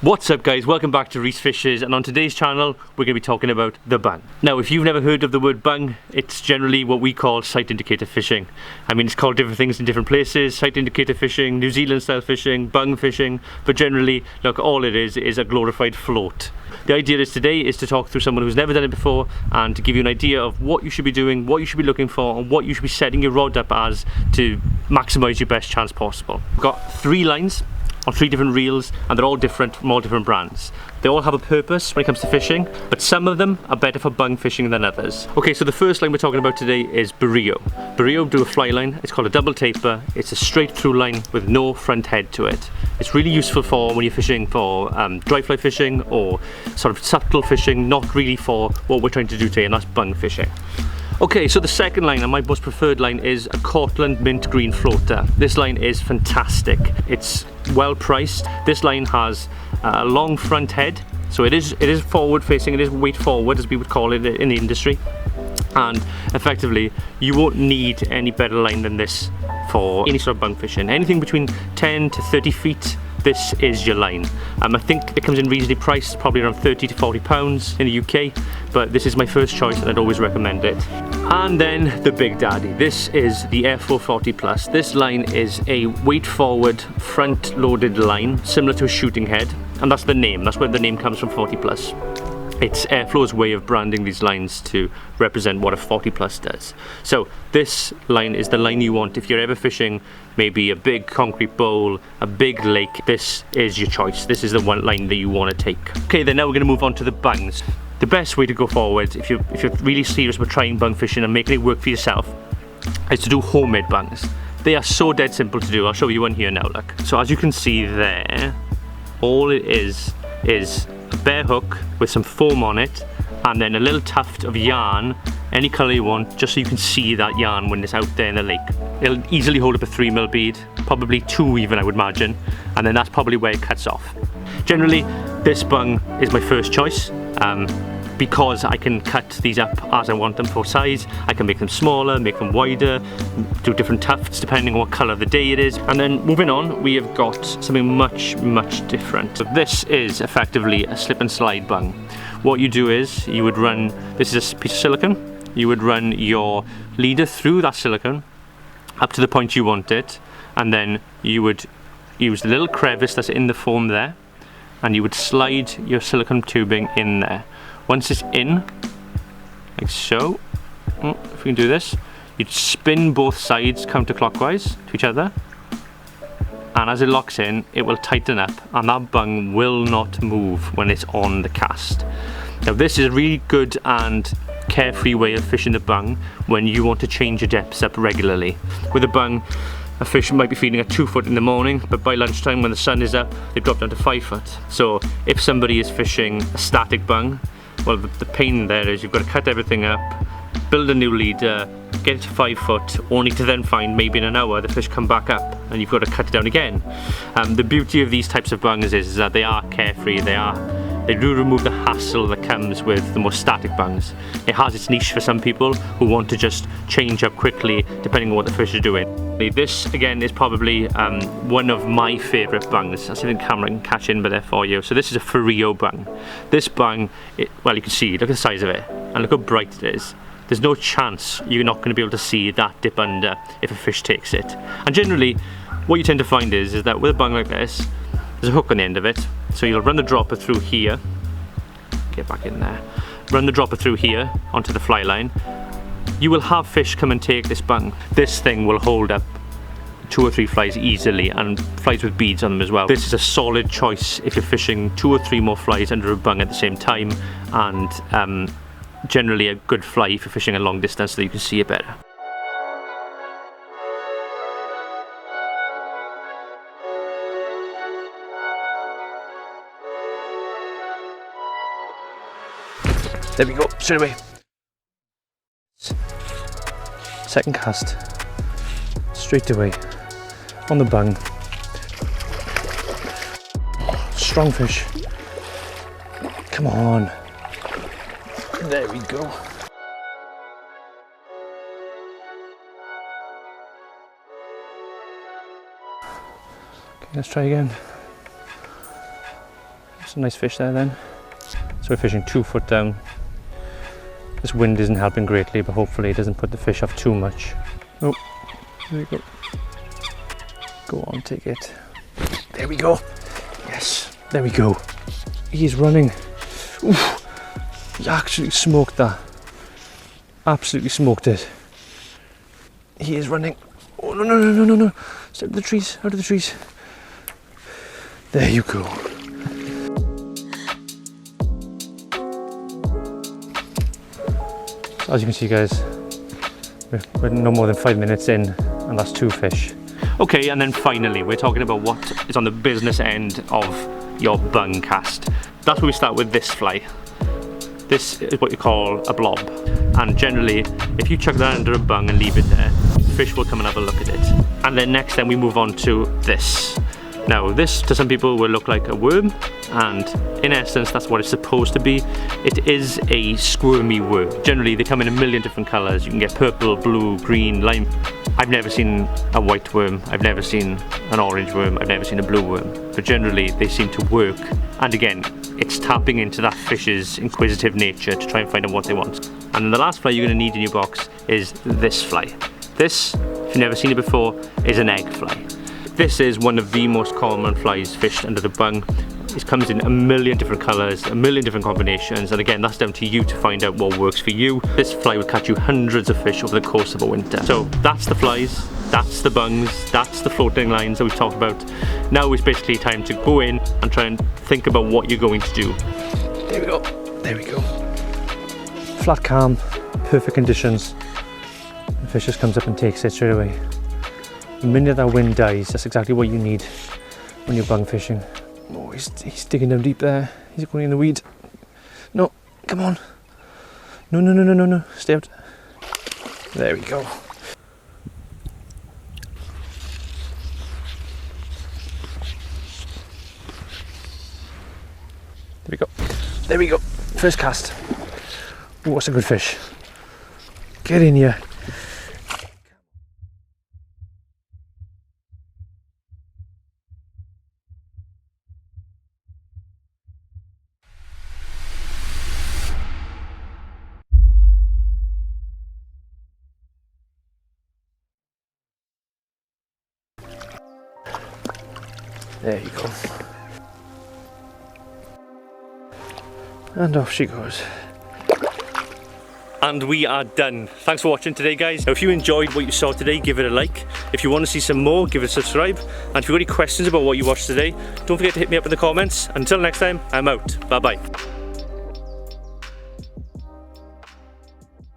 What's up guys, welcome back to Reese Fishes, and on today's channel we're going to be talking about the bung. Now if you've never heard of the word bung, it's generally what we call sight indicator fishing. I mean, it's called different things in different places: sight indicator fishing, New Zealand style fishing, bung fishing, but generally, look, all it is a glorified float. The idea is today is to talk through someone who's never done it before and to give you an idea of what you should be doing, what you should be looking for, and what you should be setting your rod up as to maximise your best chance possible. We've got 3 lines on 3 different reels, and they're all different from all different brands. They all have a purpose when it comes to fishing, but some of them are better for bung fishing than others. Okay, so the first line we're talking about today is Bureo. Bureo do a fly line. It's called a double taper. It's a straight through line with no front head to it. It's really useful for when you're fishing for dry fly fishing or sort of subtle fishing, not really for what we're trying to do today, and that's bung fishing. Okay, so the second line, and my most preferred line, is a Cortland mint green floater. This line is fantastic. It's well priced. This line has a long front head, so it is forward facing, it is weight forward as we would call it in the industry, and effectively you won't need any better line than this for any sort of bung fishing. Anything between 10 to 30 feet, this is your line. I think it comes in reasonably priced, probably around 30 to 40 pounds in the UK, but this is my first choice and I'd always recommend it. And then the big daddy, this is the Air 440 Plus. This line is a weight forward front loaded line, similar to a shooting head, and that's the name, that's where the name comes from, 40 Plus. It's Airflow's way of branding these lines to represent what a 40 Plus does. So this line is the line you want if you're ever fishing maybe a big concrete bowl, a big lake. This is your choice. This is the one line that you want to take. Okay, then now we're going to move on to the bungs. The best way to go forward if you're really serious about trying bung fishing and making it work for yourself is to do homemade bungs. They are so dead simple to do. I'll show you one here now, look. So as you can see there, all it is a bare hook with some foam on it, and then a little tuft of yarn, any colour you want, just so you can see that yarn when it's out there in the lake. It'll easily hold up a 3mm bead, probably 2 even, I would imagine, and then that's probably where it cuts off. Generally, this bung is my first choice, because I can cut these up as I want them for size. I can make them smaller, make them wider, do different tufts depending on what colour of the day it is. And then moving on, we have got something much different. So this is effectively a slip and slide bung. What you do is you would run, this is a piece of silicone, you would run your leader through that silicone up to the point you want it, and then you would use the little crevice that's in the foam there, and you would slide your silicone tubing in there. Once it's in, like so, if we can do this, you'd spin both sides counterclockwise to each other, and as it locks in, it will tighten up, and that bung will not move when it's on the cast. Now this is a really good and carefree way of fishing the bung when you want to change your depths up regularly. With a bung, a fish might be feeding at 2 foot in the morning, but by lunchtime when the sun is up, they drop down to 5 foot. So if somebody is fishing a static bung, well, the pain there is you've got to cut everything up, build a new leader, get it to 5 foot, only to then find maybe in an hour the fish come back up and you've got to cut it down again. The beauty of these types of bungs is that they are carefree, they do remove the hassle that comes with the more static bungs. It has its niche for some people who want to just change up quickly depending on what the fish is doing. This again is probably one of my favourite bungs. I'll see if the camera can catch in by there for you. So this is a Bureo bung. This bung, well, you can see, look at the size of it and look how bright it is. There's no chance you're not going to be able to see that dip under if a fish takes it. And generally, what you tend to find is that with a bung like this, there's a hook on the end of it. So you'll run the dropper through here, get back in there, run the dropper through here onto the fly line. You will have fish come and take this bung. This thing will hold up 2 or 3 flies easily, and flies with beads on them as well. This is a solid choice if you're fishing 2 or 3 more flies under a bung at the same time, and generally a good fly if you're fishing a long distance so that you can see it better. There we go, straight away. Second cast, straight away, on the bung. Strong fish. Come on. There we go. Okay, let's try again. It's a nice fish there then. So we're fishing 2 foot down. This wind isn't helping greatly, but hopefully it doesn't put the fish off too much. Oh, there we go. Go on, take it. There we go. Yes, there we go. He's running. Oof, he actually smoked that. Absolutely smoked it. He is running. Oh, no, no, no, no, no, no. Step to the trees, out of the trees. There you go. So as you can see, guys, we're no more than 5 minutes in, and that's 2 fish. Okay, and then finally, we're talking about what is on the business end of your bung cast. That's where we start with this fly. This is what you call a blob. And generally, if you chuck that under a bung and leave it there, fish will come and have a look at it. And then next, then we move on to this. Now, this to some people will look like a worm, and in essence, that's what it's supposed to be. It is a squirmy worm. Generally, they come in a million different colours. You can get purple, blue, green, lime. I've never seen a white worm. I've never seen an orange worm. I've never seen a blue worm. But generally, they seem to work. And again, it's tapping into that fish's inquisitive nature to try and find out what they want. And then the last fly you're going to need in your box is this fly. This, if you've never seen it before, is an egg fly. This is one of the most common flies fished under the bung. It comes in a million different colours, a million different combinations, and again, that's down to you to find out what works for you. This fly will catch you hundreds of fish over the course of a winter. So that's the flies, that's the bungs, that's the floating lines that we've talked about. Now it's basically time to go in and try and think about what you're going to do. There we go, there we go. Flat calm, perfect conditions. The fish just comes up and takes it straight away. The minute that wind dies, that's exactly what you need when you're bung fishing. Oh, he's digging down deep there. He's going in the weed. No, come on. No, no, no, no, no, no. Stay out. There we go. There we go. There we go. First cast. Oh, what's a good fish? Get in here. There you go. And off she goes. And we are done. Thanks for watching today, guys. Now, if you enjoyed what you saw today, give it a like. If you want to see some more, give it a subscribe. And if you've got any questions about what you watched today, don't forget to hit me up in the comments. Until next time, I'm out. Bye bye.